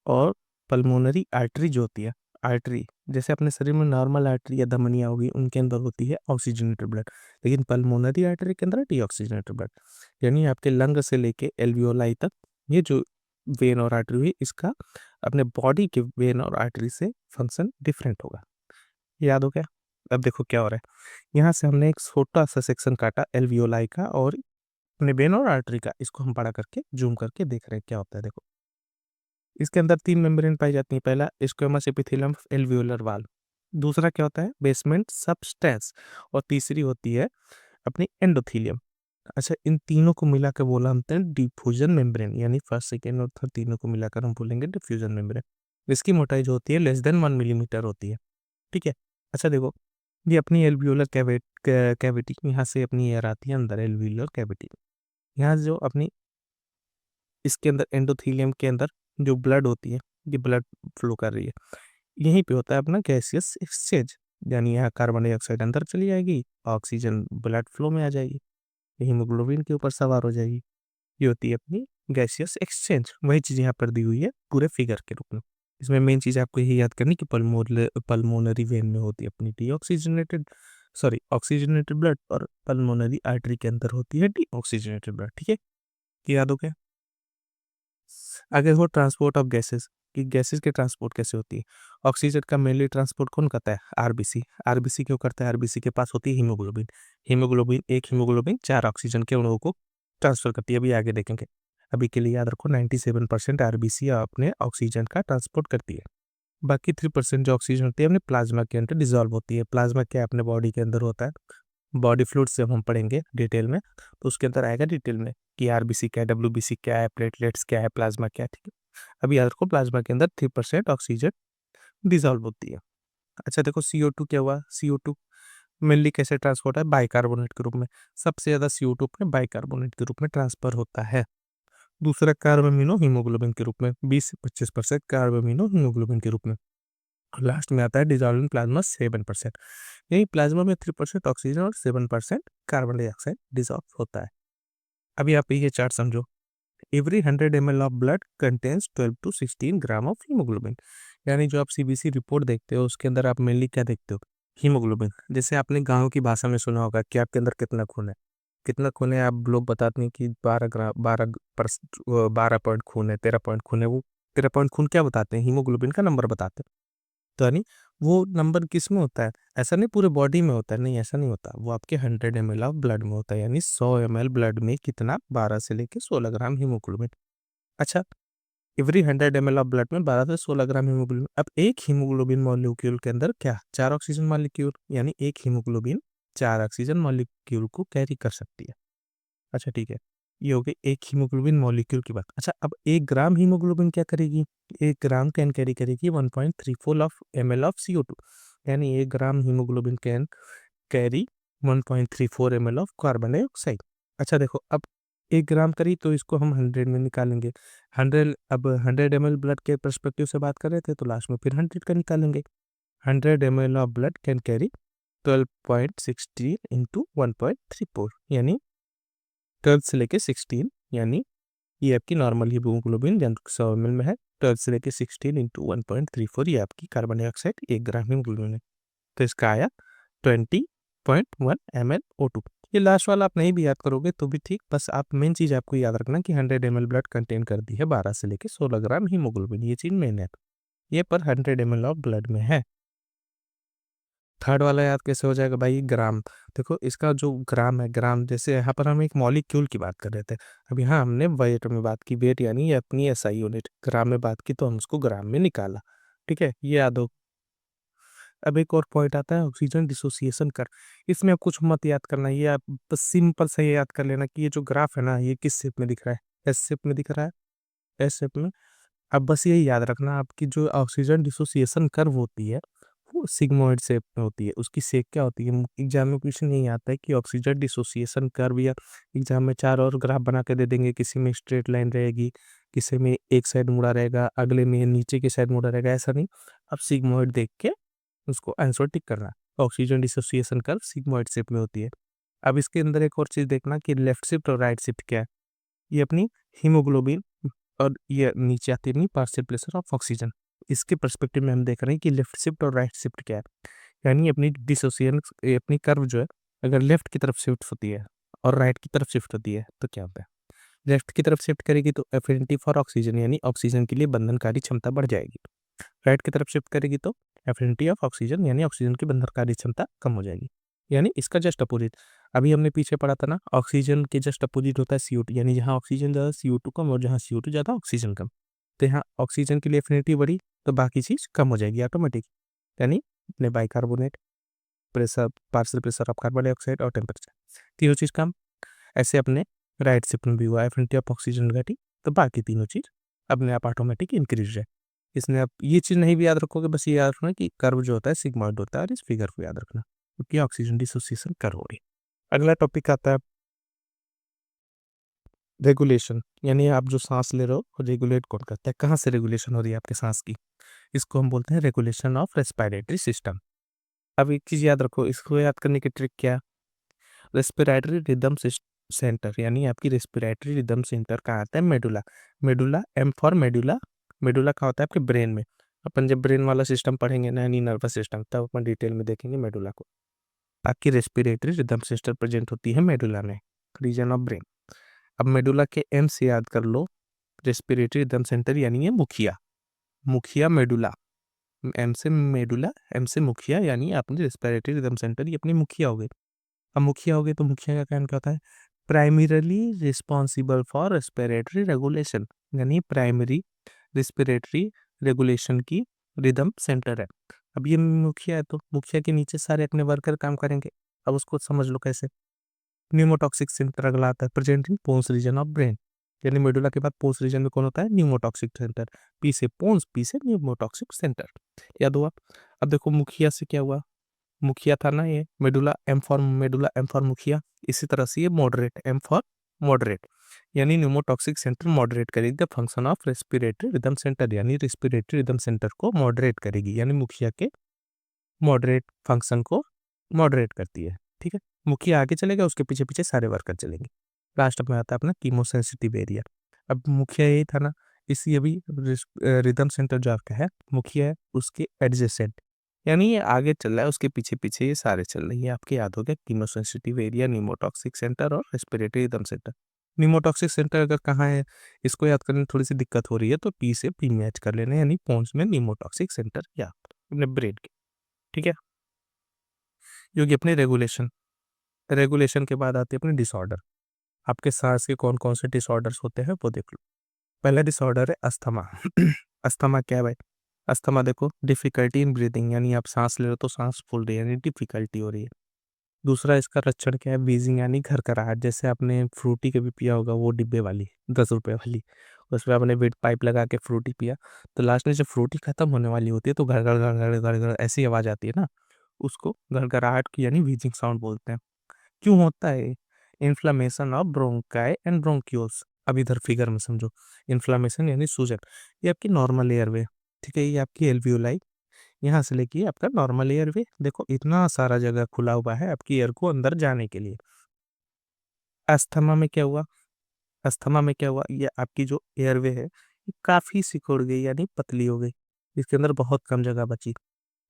A: और पल्मोनरी आर्टरी जो होती है, आर्टरी जैसे अपने शरीर में नॉर्मल आर्टरी या धमनियाँ होगी उनके अंदर होती है ऑक्सीजनेटेड ब्लड, लेकिन पल्मोनरी आर्टरी के अंदर डीऑक्सीजनेटेड ब्लड, यानी आपके लंग से लेके एल्वियोलाई तक ये जो वेन और आर्टरी हुई, इसका अपने बॉडी के वेन और आर्टरी से फंक्शन डिफरेंट होगा। याद हो गया। अब देखो क्या हो रहा है, यहाँ से हमने एक छोटा सा सेक्शन काटा एल्वियोलाई का और अपने वेन और आर्टरी का, इसको हम बड़ा करके जूम करके देख रहे हैं क्या होता है। देखो इसके अंदर 3 मेम्ब्रेन पाई जाती हैं। पहला स्क्वेमस एपिथेलियम एल्वियोलर वाल्व, दूसरा क्या होता है बेसमेंट सबस्टेंस, और तीसरी होती है अपनी एंडोथीलियम। अच्छा, इन तीनों को मिलाकर बोला हम हैं डिफ्यूजन मेम्ब्रेन, यानी फर्स्ट सेकेंड और थर्ड तीनों को मिलाकर हम बोलेंगे डिफ्यूजन मेम्ब्रेन। इसकी मोटाई जो होती है लेस देन 1 मिलीमीटर होती है, ठीक है। अच्छा देखो, ये अपनी एल्वियोलर कैविटी, यहाँ से अपनी एयर आती है अंदर एल्वियोलर कैविटी, यहाँ जो अपनी इसके अंदर एंडोथीलियम के अंदर जो ब्लड होती है, ये ब्लड फ्लो कर रही है, यहीं पे होता है अपना गैसियस एक्सचेंज, यानी यहाँ कार्बन डाइऑक्साइड अंदर चली जाएगी, ऑक्सीजन ब्लड फ्लो में आ जाएगी, हीमोग्लोबिन के ऊपर सवार हो जाएगी। ये होती है अपनी गैसियस एक्सचेंज, वही चीज़ यहाँ पर दी हुई है पूरे फिगर के रूप में। इसमें मेन चीज़ आपको यही याद करनी कि पल्मोनरी वेन में होती है अपनी डीऑक्सीजनेटेड, सॉरी ऑक्सीजनेटेड ब्लड, और पल्मोनरी आर्टरी के अंदर होती है डीऑक्सीजनेटेड ब्लड, ठीक है। ये याद हो गया। आगे हो ट्रांसपोर्ट ऑफ गैसेस, कि गैसेस के ट्रांसपोर्ट कैसे होती है। ऑक्सीजन का मेनली ट्रांसपोर्ट कौन करता है, आरबीसी। आरबीसी क्यों करता है, आरबीसी के पास होती है हीमोग्लोबिन। हीमोग्लोबिन, एक हीमोग्लोबिन 4 ऑक्सीजन के अणुओं को ट्रांसफर करती है, अभी आगे देखेंगे। अभी के लिए याद रखो 97% आरबीसी अपने ऑक्सीजन का ट्रांसपोर्ट करती है। बाकी 3% जो ऑक्सीजन होती है अपने प्लाज्मा के अंदर डिजॉल्व होती है। प्लाज्मा क्या अपने बॉडी के अंदर होता है, बॉडी फ्लूइड से हम पढ़ेंगे डिटेल में, तो उसके अंदर आएगा डिटेल में कि आरबीसी क्या है, डब्ल्यूबीसी क्या है, प्लेटलेट्स क्या है, प्लाज्मा क्या है, ठीक है। अभी याद रखो प्लाज्मा के अंदर 3% ऑक्सीजन डिजॉल्व होती है। अच्छा देखो CO2 क्या हुआ, CO2 मेनली कैसे ट्रांसफर होता है? बाइकार्बोनेट के रूप में। सबसे ज़्यादा CO2 अपने बाइकार्बोनेट के रूप में ट्रांसफर होता है। दूसरा कार्बामिनो हीमोग्लोबिन के रूप में 20 से 25% कार्बामिनो हीमोग्लोबिन के रूप में। लास्ट में आता है डिजॉल्विंग प्लाज्मा 7%। यही प्लाज्मा में 3% ऑक्सीजन और 7% कार्बन डाइऑक्साइड डिजॉल्व होता है। अभी आप ये चार्ट समझो। Every 100 ml of blood contains 12 to 16 gram of haemoglobin. यानी जो आप CBC रिपोर्ट देखते हो उसके अंदर आप मेनली क्या देखते हो? हीमोग्लोबिन। जैसे आपने गांव की भाषा में सुना होगा कि आपके अंदर कितना खून है। कितना खून है आप लोग बताते हैं कि 12 ग्राम 12 पॉइंट खून है, 13 पॉइंट खून है। वो 13 पॉइंट खून क्या बताते हैं? हीमोग्लोबिन का नंबर बताते हैं। तो यानी वो नंबर किस में होता है? ऐसा नहीं पूरे बॉडी में होता है, नहीं ऐसा नहीं होता। वो आपके 100 ml ऑफ ब्लड में होता है। यानी 100 ml ब्लड में कितना? 12 से लेके 16 ग्राम हीमोग्लोबिन। अच्छा, एवरी 100 ml ऑफ ब्लड में 12 से 16 ग्राम हीमोग्लोबिन। अब एक हीमोग्लोबिन मॉलिक्यूल के अंदर क्या? 4 ऑक्सीजन मॉलिक्यूल। यानी एक हीमोग्लोबिन 4 ऑक्सीजन मॉलिक्यूल को कैरी कर सकती है। अच्छा ठीक है, ये हो गई एक हीमोग्लोबिन मॉलिक्यूल की बात। अच्छा, अब 1 ग्राम हीमोग्लोबिन क्या करेगी? 1 ग्राम कैन कैरी करेगी 1.34 ऑफ ml ऑफ CO2। यानी 1 ग्राम haemoglobin can carry 1.34 ml of carbon dioxide. अच्छा देखो, अब 1 ग्राम करी तो इसको हम 100 में निकालेंगे। 100 ब्लड के परस्पेक्टिव से बात कर रहे थे तो लास्ट में फिर 100 का निकालेंगे। 100 ml of blood can carry 12.16 into 1.34 यानी 12 से लेके 16। यानी ये आपकी नॉर्मल हीमोग्लोबिन 100 ml में है। 12 से लेके 16 इंटू 1.34 ये आपकी कार्बन डाइऑक्साइड 1 ग्राम हीमोग्लोबिन है। तो इसका आया 20.1 mlO2। ये लास्ट वाला आप नहीं भी याद करोगे तो भी ठीक, बस आप मेन चीज़ आपको याद रखना कि 100 ml ब्लड कंटेन करती है 12 से लेके 16 ग्राम हीमोग्लोबिन। ये चीज़ मेन है। ये पर 100 ml ऑफ ब्लड में है। थर्ड वाला याद कैसे हो जाएगा भाई? ग्राम। देखो इसका जो ग्राम है, ग्राम जैसे यहाँ पर हम एक मॉलिक्यूल की बात कर रहे थे। अब यहाँ हमने वेट में बात की, वेट यानी ये अपनी SI यूनिट। ग्राम में बात की तो हम उसको ग्राम में निकाला। ठीक है, ये याद हो। अब एक और पॉइंट आता है ऑक्सीजन डिसोसिएशन कर। इसमें अब कुछ मत याद करना, ये आप बस सिंपल से ये याद कर लेना कि ये जो ग्राफ है ना ये किस शेप में दिख रहा है? एस शेप में दिख रहा है। एस शेप में। अब बस यही याद रखना, आपकी जो ऑक्सीजन डिसोसिएशन कर्व होती है वो सिग्मोइड शेप में होती है। उसकी शेप क्या होती है? एग्जाम में क्वेश्चन यही आता है कि ऑक्सीजन डिसोसिएशन कर्व, या एग्जाम में चार और ग्राफ बना के दे देंगे। किसी में स्ट्रेट लाइन रहेगी, किसी में एक साइड मुड़ा रहेगा, अगले में नीचे की साइड मुड़ा रहेगा। ऐसा नहीं, अब सिग्मोइड देख के उसको आंसर टिक करना। Oxygen dissociation curve sigmoid shape में होती है। अब इसके अंदर एक और चीज देखना कि लेफ्ट शिफ्ट और राइट शिफ्ट क्या है। ये अपनी हीमोग्लोबिन और ये नीचे आती है अपनी पार्शियल प्रेशर ऑफ ऑक्सीजन। इसके पर्सपेक्टिव में हम देख रहे हैं कि लेफ्ट शिफ्ट और राइट शिफ्ट क्या है। यानी अपनी डिसोसिएशन, अपनी कर्व जो है अगर लेफ्ट की तरफ शिफ्ट होती है और राइट की तरफ शिफ्ट होती है तो क्या होता है? लेफ्ट की तरफ शिफ्ट करेगी तो एफिनिटी फॉर ऑक्सीजन यानी ऑक्सीजन के लिए बंधनकारी क्षमता बढ़ जाएगी। राइट की तरफ शिफ्ट करेगी तो एफिनिटी ऑफ ऑक्सीजन यानी ऑक्सीजन की बंधनकारी क्षमता कम हो जाएगी। यानी इसका जस्ट अपोजिट। अभी हमने पीछे पढ़ा था ना, ऑक्सीजन के जस्ट अपोजिट होता है CO2। यानी जहाँ ऑक्सीजन ज़्यादा CO2 कम, और जहाँ CO2 ज़्यादा ऑक्सीजन कम। तो यहाँ ऑक्सीजन के लिए एफिनिटी बढ़ी तो बाकी चीज़ कम हो जाएगी ऑटोमेटिक। यानी अपने bicarbonate, pressure, partial pressure of carbon dioxide और टेम्परेचर, तीनों चीज़ कम। ऐसे अपने राइट शिफ्ट में भी हुआ, एफिनिटी ऑफ ऑक्सीजन घटी तो बाकी तीनों चीज़ अपने आप ऑटोमेटिक इंक्रीज है। इसमें आप ये चीज़ नहीं भी याद रखोगे, बस ये याद रखना कि कर्व जो होता है सिग्मॉइड होता है, और इस फिगर को याद रखना क्योंकि ऑक्सीजन डिसोसिएशन कर्व हो रही है। अगला टॉपिक आता है रेगुलेशन। यानी आप जो सांस ले रहे हो रेगुलेट कौन करता है? कहाँ से रेगुलेशन हो रही है आपके सांस की? इसको हम बोलते हैं रेगुलेशन ऑफ रेस्पिरेटरी सिस्टम। अब एक चीज़ याद रखो, इसको याद करने की ट्रिक क्या है? रेस्पिरेटरी रिदम सेंटर, यानी आपकी रेस्पिरेटरी रिदम सेंटर कहाँ आता है? Medulla. Medulla, M for medulla. Medulla कहाँ होता है? आपके ब्रेन में। अपन जब ब्रेन वाला सिस्टम पढ़ेंगे ना, यानी नर्वस सिस्टम, तब अपन डिटेल में देखेंगे मेडुला को। आपकी रेस्पिरेटरी रिदम सिस्टम प्रेजेंट होती है मेडुला में, रीजन ऑफ ब्रेन। अब मेडुला के एम से याद कर लो, रेस्पिरेटरी रिदम सेंटर यानी ये मुखिया। मुखिया मेडुला। एम से मेडुला, एम से मुखिया, यानी अपनी रेस्पिरेटरी रिदम सेंटर ये अपनी मुखिया हो गई। अब मुखिया हो गई तो मुखिया का काम क्या होता है? Primarily responsible for respiratory regulation, यानी प्राइमरी रेस्पिरेटरी रेगुलेशन की रिदम सेंटर है। अब ये मुखिया है तो मुखिया के नीचे सारे अपने वर्कर काम करेंगे। अब उसको समझ लो कैसे। न्यूमोटॉक्सिक सेंटर अगला आता है, present in pons region of brain. यानी मेडुला के बाद पोन्स रीजन में कौन होता है? Pneumotaxic centre. पी से पोन्स, पी से न्यूमोटॉक्सिक सेंटर। याद हुआ? अब देखो मुखिया से क्या हुआ? मुखिया था ना, ये मेडुला एम फॉर मुखिया। इसी तरह से ये मॉडरेट, एम फॉर मॉडरेट, यानी न्यूमोटॉक्सिक सेंटर मॉडरेट करेगी the function of respiratory rhythm centre, यानी रेस्पिरेटरी रिदम सेंटर को मॉडरेट करेगी, यानी मुखिया के मॉडरेट फंक्शन को मॉडरेट करती है। ठीक है, मुखिया आगे चलेगा, उसके पीछे पीछे सारे वर्कर चलेंगे। लास्ट में आता है अपना कीमोसेंसिटिव एरिया। अब मुखिया यही था ना, इसी अभी रिदम सेंटर जो आपका है मुखिया है, उसके एडजेसेंट, यानी ये आगे चल रहा है, उसके पीछे पीछे ये सारे चल रही है। आपके याद हो गया कीमोसेंसिटिव एरिया, न्यूमोटॉक्सिक सेंटर और respiratory rhythm centre. Pneumotaxic centre अगर कहाँ है, इसको याद करने में थोड़ी सी दिक्कत हो रही है, तो पी से पी मैच कर लेना, यानी पोन्स में न्यूमोटॉक्सिक सेंटर या अपने ब्रेन के। ठीक है, ये होगी अपनी रेगुलेशन। रेगुलेशन के बाद आती है अपनी डिसऑर्डर। आपके सांस के कौन कौन से डिसऑर्डर्स होते हैं वो देख लो। पहला डिसऑर्डर है अस्थमा। अस्थमा क्या है भाई? अस्थमा देखो, डिफिकल्टी इन ब्रीदिंग, यानी आप सांस ले रहे हो तो सांस फूल रही है, यानी डिफिकल्टी हो रही है। दूसरा इसका लक्षण क्या है? बीजिंग, यानी घरघराहट। जैसे आपने फ्रूटी कभी पिया होगा, वो डिब्बे वाली 10 रुपए वाली, उसमें आपने वेट पाइप लगा के फ्रूटी पिया, तो लास्ट में जब फ्रूटी खत्म होने वाली होती है तो घर घर घर घर घर घर ऐसी आवाज आती है ना, उसको घरघराहट की यानी व्हीजिंग साउंड बोलते हैं। क्यों होता है? Inflammation of bronchi and bronchioles. अब इधर फिगर में समझो, इन्फ्लामेशन यानी सूजन, ये आपकी नॉर्मल एयरवे। ठीक है, ये आपकी एल्वियोलाई, यहाँ से लेके आपका नॉर्मल एयरवे, देखो इतना सारा जगह खुला हुआ है आपकी एयर को अंदर जाने के लिए। अस्थमा में क्या हुआ? अस्थमा में क्या हुआ, ये आपकी जो एयरवे है ये काफी सिकुड़ गई, यानी पतली हो गई, इसके अंदर बहुत कम जगह बची।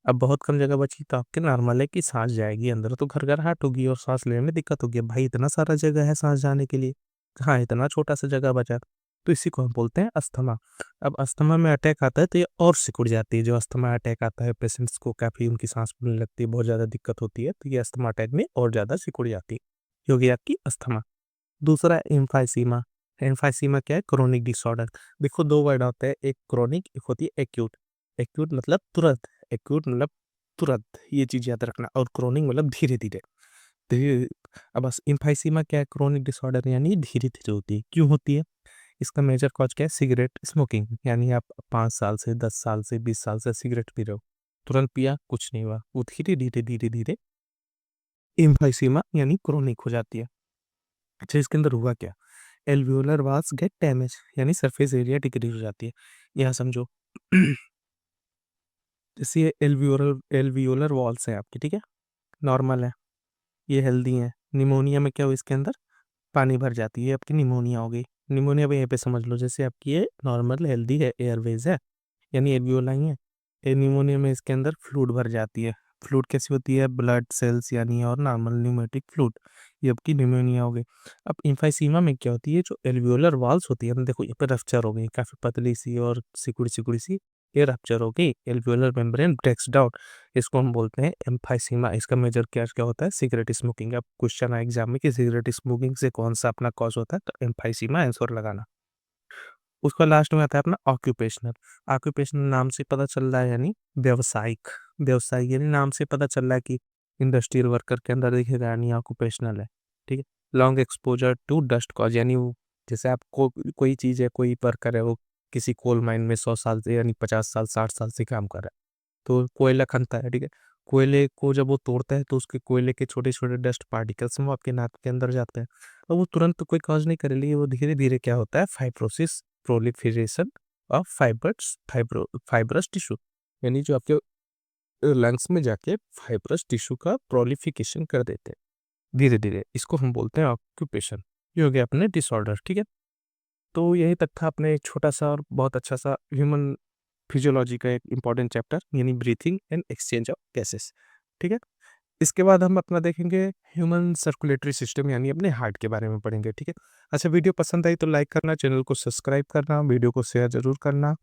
A: अब बहुत कम जगह बची तो आपके नॉर्मल है कि सांस जाएगी अंदर तो घरघराहट होगी और सांस लेने में दिक्कत होगी। अब भाई इतना सारा जगह है सांस जाने के लिए, कहाँ इतना छोटा सा जगह बचा? तो इसी को हम बोलते हैं अस्थमा। अब अस्थमा में अटैक आता है तो ये और सिकुड़ जाती है। जो अस्थमा अटैक आता है पेशेंट्स को काफ़ी उनकी सांस फूलने लगती है, बहुत ज़्यादा दिक्कत होती है, तो ये अस्थमा अटैक में और ज़्यादा सिकुड़ जाती है। ये हो गई आपकी अस्थमा। दूसरा एम्फाइसीमा। एम्फाइसीमा क्या है? Chronic disorder. देखो दो वर्ड होते हैं, एक क्रोनिक, एक होती है एक्यूट। एक्यूट मतलब तुरंत, एक्यूट मतलब तुरंत, ये चीज याद रखना। और क्रोनिक मतलब धीरे धीरे धीरे। अब बस इम्फाइसीमा क्या है? क्रोनिक डिसऑर्डर, यानी धीरे धीरे होती है। क्यों होती है? इसका मेजर कॉज क्या है? सिगरेट स्मोकिंग, यानी आप 5 साल से 10 साल से 20 साल से सिगरेट पी रहे हो, तुरंत पिया कुछ नहीं हुआ, वो धीरे धीरे धीरे धीरे इम्फाइसीमा यानी क्रोनिक हो जाती है। अच्छा, इसके अंदर हुआ क्या? एल्वियोलर वाल्स गेट डैमेज, यानी सरफेस एरिया डिक्रीज हो जाती है। यहाँ समझो, जैसे ये एल्वियोलर एल्वियोलर वॉल्स है आपकी, ठीक है, नॉर्मल है, ये हेल्दी है। निमोनिया में क्या हो, इसके अंदर पानी भर जाती है, आपकी निमोनिया हो गई। निमोनिया भी यहीं पे समझ लो, जैसे आपकी ये नॉर्मल हेल्दी है एयरवेज है, यानी एल्वियोलाई है, ये निमोनिया में इसके अंदर फ्लूड भर जाती है। फ्लूड कैसी होती है? ब्लड सेल्स यानी, और नॉर्मल न्यूमेटिक फ्लूड, ये आपकी निमोनिया हो गई। अब इम्फाइसीमा में क्या होती है? जो एल्वियोलर वॉल्स होती है ना, देखो ये पे रफ्चर हो गई, काफी पतली सी और सिकुड़ी सिकुड़ी सी, ये रप्चर हो गई, एल्वियोलर मेम्ब्रेन ब्रेक्स डाउन, इसको हम बोलते हैं एम्फाइसीमा। इसका मेजर क्या क्या होता है? Cigarette smoking. अब क्वेश्चन आए एग्जाम में कि सिगरेट स्मोकिंग से कौन सा अपना कॉज होता है, तो एम्फाइसीमा आंसर लगाना। उसका लास्ट में आता है अपना ऑक्यूपेशनल। ऑक्यूपेशनल नाम से पता चल रहा है, यानी व्यवसायिक। व्यवसायिक यानी नाम से पता चल रहा है कि इंडस्ट्रियल वर्कर के अंदर दिखेगा, यानी ऑक्यूपेशनल है। ठीक है, long exposure to dust cause, यानी जैसे आप कोई चीज़ है, कोई वर्कर है, वो किसी कोल माइन में 100 साल से यानी 50 साल 60 साल से काम कर रहा है, तो कोयला खनता है, ठीक है, कोयले को जब वो तोड़ता है तो उसके कोयले के छोटे छोटे डस्ट पार्टिकल्स वो आपके नाक के अंदर जाते हैं, और वो तुरंत तो कोई कॉज नहीं करेगी, वो धीरे धीरे क्या होता है? Fibrosis, proliferation of fibrous tissue, यानी जो आपके लंग्स में जाके फाइब्रस टिश्यू का प्रोलिफिकेशन कर देते हैं धीरे धीरे, इसको हम बोलते हैं ऑक्यूपेशन। ये हो गया अपने डिसऑर्डर। ठीक है, तो यही तक था अपने एक छोटा सा और बहुत अच्छा सा ह्यूमन फिजियोलॉजी का एक इंपॉर्टेंट चैप्टर, यानी breathing and exchange of gases. ठीक है, इसके बाद हम अपना देखेंगे ह्यूमन सर्कुलेटरी सिस्टम, यानी अपने हार्ट के बारे में पढ़ेंगे। ठीक है, अच्छा वीडियो पसंद आई तो लाइक करना, चैनल को सब्सक्राइब करना, वीडियो को शेयर जरूर करना।